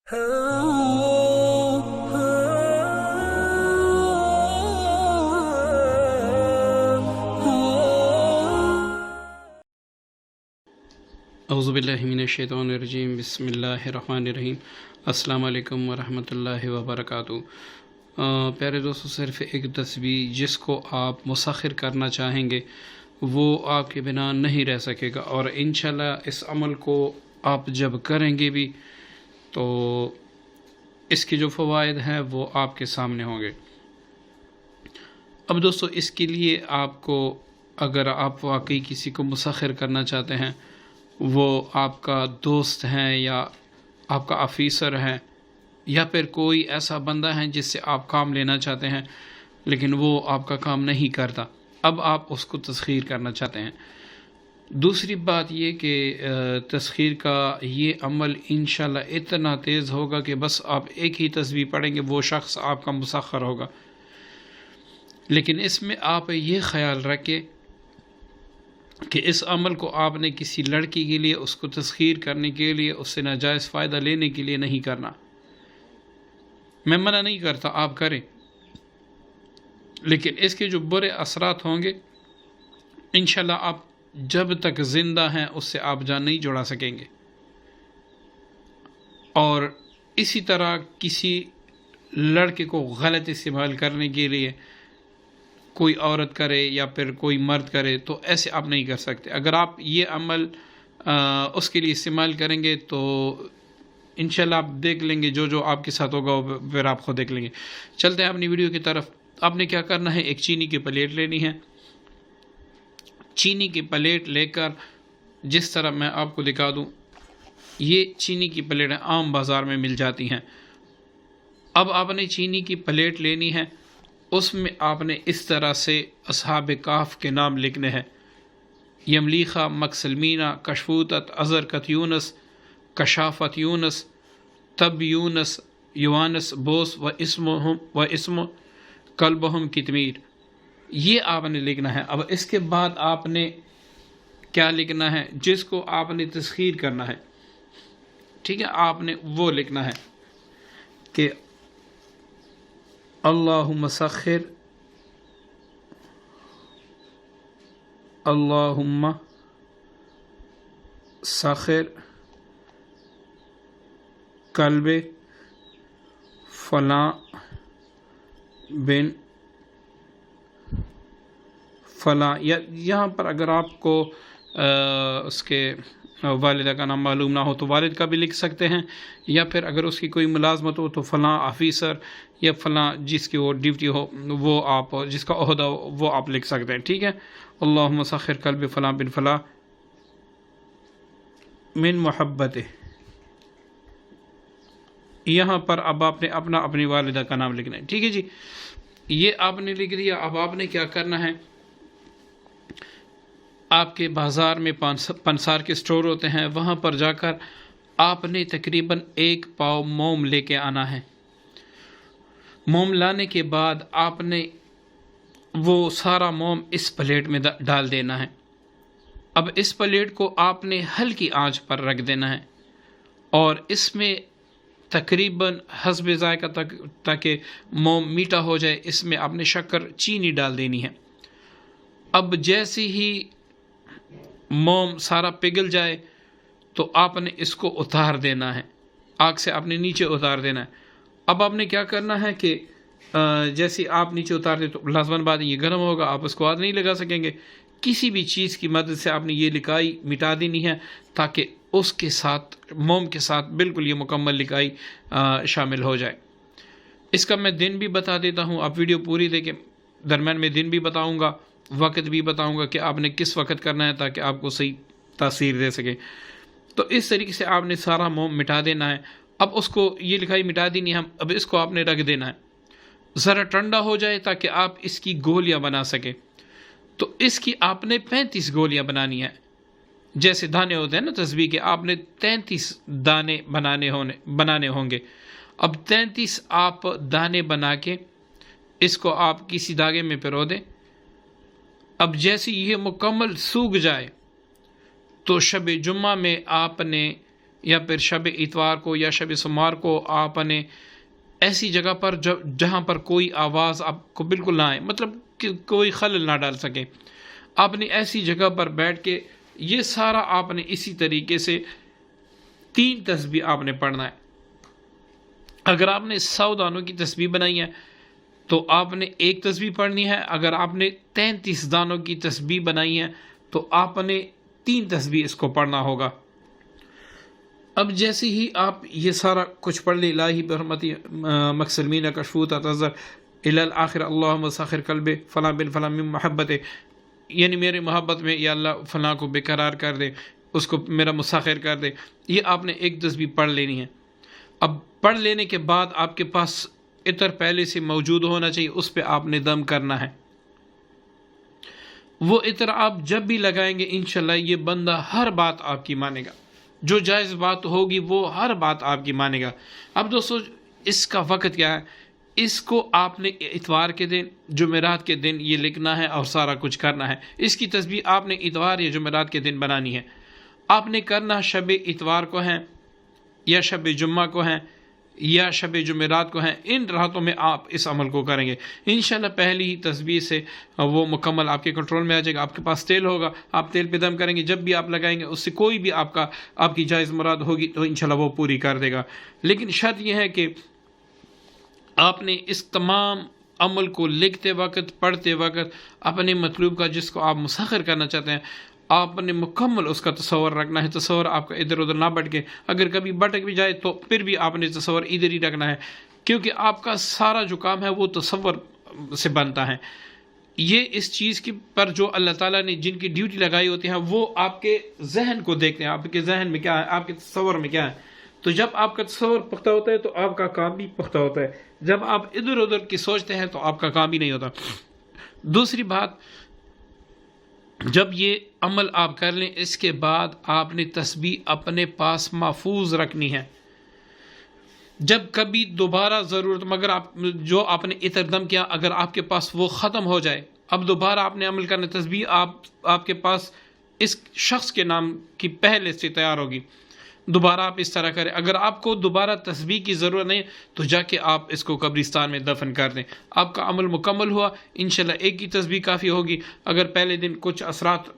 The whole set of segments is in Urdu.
اعوذ باللہ من الشیطان الرجیم، بسم اللہ الرحمن الرحیم۔ السلام علیکم ورحمۃ اللہ وبرکاتہ۔ پیارے دوستو، صرف ایک تسبیح جس کو آپ مسخر کرنا چاہیں گے وہ آپ کے بنا نہیں رہ سکے گا، اور انشاءاللہ اس عمل کو آپ جب کریں گے بھی تو اس کے جو فوائد ہیں وہ آپ کے سامنے ہوں گے۔ اب دوستو، اس کے لیے آپ کو، اگر آپ واقعی کسی کو مسخر کرنا چاہتے ہیں، وہ آپ کا دوست ہیں یا آپ کا آفیسر ہے یا پھر کوئی ایسا بندہ ہے جس سے آپ کام لینا چاہتے ہیں لیکن وہ آپ کا کام نہیں کرتا، اب آپ اس کو تسخیر کرنا چاہتے ہیں۔ دوسری بات یہ کہ تسخیر کا یہ عمل انشاءاللہ اتنا تیز ہوگا کہ بس آپ ایک ہی تسبیح پڑھیں گے وہ شخص آپ کا مسخر ہوگا، لیکن اس میں آپ یہ خیال رکھیں کہ اس عمل کو آپ نے کسی لڑکی کے لیے، اس کو تسخیر کرنے کے لیے، اس سے ناجائز فائدہ لینے کے لیے نہیں کرنا۔ میں منع نہیں کرتا، آپ کریں، لیکن اس کے جو برے اثرات ہوں گے انشاءاللہ آپ جب تک زندہ ہیں اس سے آپ جان نہیں جڑا سکیں گے۔ اور اسی طرح کسی لڑکے کو غلط استعمال کرنے کے لیے کوئی عورت کرے یا پھر کوئی مرد کرے تو ایسے آپ نہیں کر سکتے۔ اگر آپ یہ عمل اس کے لیے استعمال کریں گے تو انشاءاللہ آپ دیکھ لیں گے جو آپ کے ساتھ ہوگا وہ پھر آپ خود دیکھ لیں گے۔ چلتے ہیں اپنی ویڈیو کی طرف۔ آپ نے کیا کرنا ہے، ایک چینی کی پلیٹ لینی ہے۔ چینی کی پلیٹ لے کر جس طرح میں آپ کو دکھا دوں، یہ چینی کی پلیٹیں عام بازار میں مل جاتی ہیں۔ اب آپ نے چینی کی پلیٹ لینی ہے، اس میں آپ نے اس طرح سے اصحاب کہف کے نام لکھنے ہیں: یملیخہ، مکسلمینہ، کشفوتت، ازرکت یونس، کشافت یونس، تب یونس، یوانس، بوس و اسم کلبہم کتمیر۔ یہ آپ نے لکھنا ہے۔ اب اس کے بعد آپ نے کیا لکھنا ہے، جس کو آپ نے تسخیر کرنا ہے، ٹھیک ہے، آپ نے وہ لکھنا ہے کہ اللہم سخر، اللہم سخر قلب فلاں بن فلاں۔ یہاں پر اگر آپ کو اس کے والدہ کا نام معلوم نہ ہو تو والد کا بھی لکھ سکتے ہیں، یا پھر اگر اس کی کوئی ملازمت ہو تو فلاں آفیسر یا فلاں جس کی وہ ڈیوٹی ہو، وہ آپ، جس کا عہدہ ہو وہ آپ لکھ سکتے ہیں، ٹھیک ہے۔ اللہم سخر قلب فلاں بن فلاں من محبت۔ یہاں پر اب آپ نے اپنی والدہ کا نام لکھنا ہے، ٹھیک ہے جی۔ یہ آپ نے لکھ دیا۔ اب آپ نے کیا کرنا ہے، آپ کے بازار میں پنسار کے سٹور ہوتے ہیں، وہاں پر جا کر آپ نے تقریباً 1 پاؤ موم لے کے آنا ہے۔ موم لانے کے بعد آپ نے وہ سارا موم اس پلیٹ میں ڈال دینا ہے۔ اب اس پلیٹ کو آپ نے ہلکی آنچ پر رکھ دینا ہے اور اس میں تقریباً حسب ذائقہ تاکہ موم میٹھا ہو جائے، اس میں آپ نے شکر، چینی ڈال دینی ہے۔ اب جیسے ہی موم سارا پگھل جائے تو آپ نے اس کو اتار دینا ہے، آگ سے آپ نے نیچے اتار دینا ہے۔ اب آپ نے کیا کرنا ہے کہ جیسے آپ نیچے اتار دیں تو لازماً بات یہ گرم ہوگا، آپ اس کو ہاتھ نہیں لگا سکیں گے۔ کسی بھی چیز کی مدد سے آپ نے یہ لکائی مٹا دینی ہے تاکہ اس کے ساتھ، موم کے ساتھ بالکل یہ مکمل لکائی شامل ہو جائے۔ اس کا میں دن بھی بتا دیتا ہوں، آپ ویڈیو پوری دیکھیں، درمیان میں دن بھی بتاؤں گا، وقت بھی بتاؤں گا کہ آپ نے کس وقت کرنا ہے تاکہ آپ کو صحیح تاثیر دے سکے۔ تو اس طریقے سے آپ نے سارا موم مٹا دینا ہے۔ اب اس کو یہ لکھائی مٹا دینی ہے، اب اس کو آپ نے رکھ دینا ہے، ذرا ٹھنڈا ہو جائے تاکہ آپ اس کی گولیاں بنا سکیں۔ تو اس کی آپ نے 35 گولیاں بنانی ہیں، جیسے دانے ہوتے ہیں نا تسبیح کے، آپ نے 33 دانے بنانے ہوں گے۔ اب 33 آپ دانے بنا کے اس کو آپ کسی دھاگے میں پرو دیں۔ اب جیسے یہ مکمل سوکھ جائے تو شب جمعہ میں آپ نے یا پھر شب اتوار کو یا شب سمار کو آپ نے ایسی جگہ پر جہاں پر کوئی آواز آپ کو بالکل نہ آئے، مطلب کہ کوئی خلل نہ ڈال سکے، آپ نے ایسی جگہ پر بیٹھ کے یہ سارا آپ نے اسی طریقے سے 3 تسبیح آپ نے پڑھنا ہے۔ اگر آپ نے 100 دانوں کی تسبیح بنائی ہے تو آپ نے 1 تسبیح پڑھنی ہے، اگر آپ نے 33 دانوں کی تسبیح بنائی ہے تو آپ نے 3 تسبیح اس کو پڑھنا ہوگا۔ اب جیسے ہی آپ یہ سارا کچھ پڑھ لیں، الہی برحمتی مکسلمین کشفوت اتظر الآخر اللہم ساخر قلب فلاں بن فلاں من محبت، یعنی میرے محبت میں یا اللہ فلاں کو بے قرار کر دے، اس کو میرا مسخر کر دے، یہ آپ نے 1 تسبیح پڑھ لینی ہے۔ اب پڑھ لینے کے بعد آپ کے پاس عطر پہلے سے موجود ہونا چاہیے، اس پہ آپ نے دم کرنا ہے۔ وہ عطر آپ جب بھی لگائیں گے انشاءاللہ یہ بندہ ہر بات آپ کی مانے گا، جو جائز بات ہوگی وہ ہر بات آپ کی مانے گا۔ اب دوستو اس کا وقت کیا ہے؟ اس کو آپ نے اتوار کے دن، جمعرات کے دن یہ لکھنا ہے اور سارا کچھ کرنا ہے۔ اس کی تسبیح آپ نے اتوار یا جمعرات کے دن بنانی ہے۔ آپ نے کرنا شب اتوار کو ہے یا شب جمعہ کو ہے یا شب جمعرات کو ہیں، ان راتوں میں آپ اس عمل کو کریں گے انشاءاللہ پہلی ہی تسبیح سے وہ مکمل آپ کے کنٹرول میں آ جائے گا۔ آپ کے پاس تیل ہوگا، آپ تیل پہ دم کریں گے، جب بھی آپ لگائیں گے اس سے کوئی بھی آپ کی جائز مراد ہوگی تو انشاءاللہ وہ پوری کر دے گا۔ لیکن شرط یہ ہے کہ آپ نے اس تمام عمل کو لکھتے وقت، پڑھتے وقت اپنے مطلوب کا جس کو آپ مسخر کرنا چاہتے ہیں آپ نے مکمل اس کا تصور رکھنا ہے، تصور آپ کا ادھر ادھر نہ بھٹکے، اگر کبھی بھٹک بھی جائے تو پھر بھی آپ نے تصور ادھر ہی رکھنا ہے، کیونکہ آپ کا سارا جو کام ہے وہ تصور سے بنتا ہے۔ یہ اس چیز کی پر جو اللہ تعالیٰ نے جن کی ڈیوٹی لگائی ہوتی ہے وہ آپ کے ذہن کو دیکھتے ہیں، آپ کے ذہن میں کیا ہے، آپ کے تصور میں کیا ہے۔ تو جب آپ کا تصور پختہ ہوتا ہے تو آپ کا کام بھی پختہ ہوتا ہے، جب آپ ادھر ادھر کی سوچتے ہیں تو آپ کا کام بھی نہیں ہوتا۔ دوسری بات، جب یہ عمل آپ کر لیں اس کے بعد آپ نے تسبیح اپنے پاس محفوظ رکھنی ہے۔ جب کبھی دوبارہ ضرورت، مگر جو آپ نے عطر دم کیا اگر آپ کے پاس وہ ختم ہو جائے، اب دوبارہ آپ نے عمل کرنا، تسبیح آپ کے پاس اس شخص کے نام کی پہلے سے تیار ہوگی، دوبارہ آپ اس طرح کریں۔ اگر آپ کو دوبارہ تسبیح کی ضرورت نہیں تو جا کے آپ اس کو قبرستان میں دفن کر دیں، آپ کا عمل مکمل ہوا۔ انشاءاللہ 1 کی تسبیح کافی ہوگی، اگر پہلے دن کچھ اثرات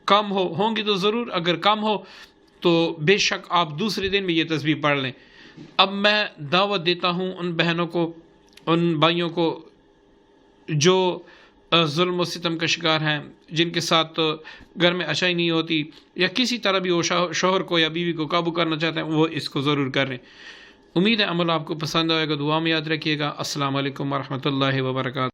کم ہوں گی تو ضرور، اگر کم ہو تو بے شک آپ دوسرے دن میں یہ تسبیح پڑھ لیں۔ اب میں دعوت دیتا ہوں ان بہنوں کو، ان بھائیوں کو جو ظلم و ستم کا شکار ہیں، جن کے ساتھ گھر میں اچھائی نہیں ہوتی یا کسی طرح بھی وہ شوہر کو یا بیوی کو قابو کرنا چاہتے ہیں، وہ اس کو ضرور کریں۔ امید ہے عمل آپ کو پسند آئے گا، دعا میں یاد رکھیے گا۔ السلام علیکم ورحمۃ اللہ وبرکاتہ۔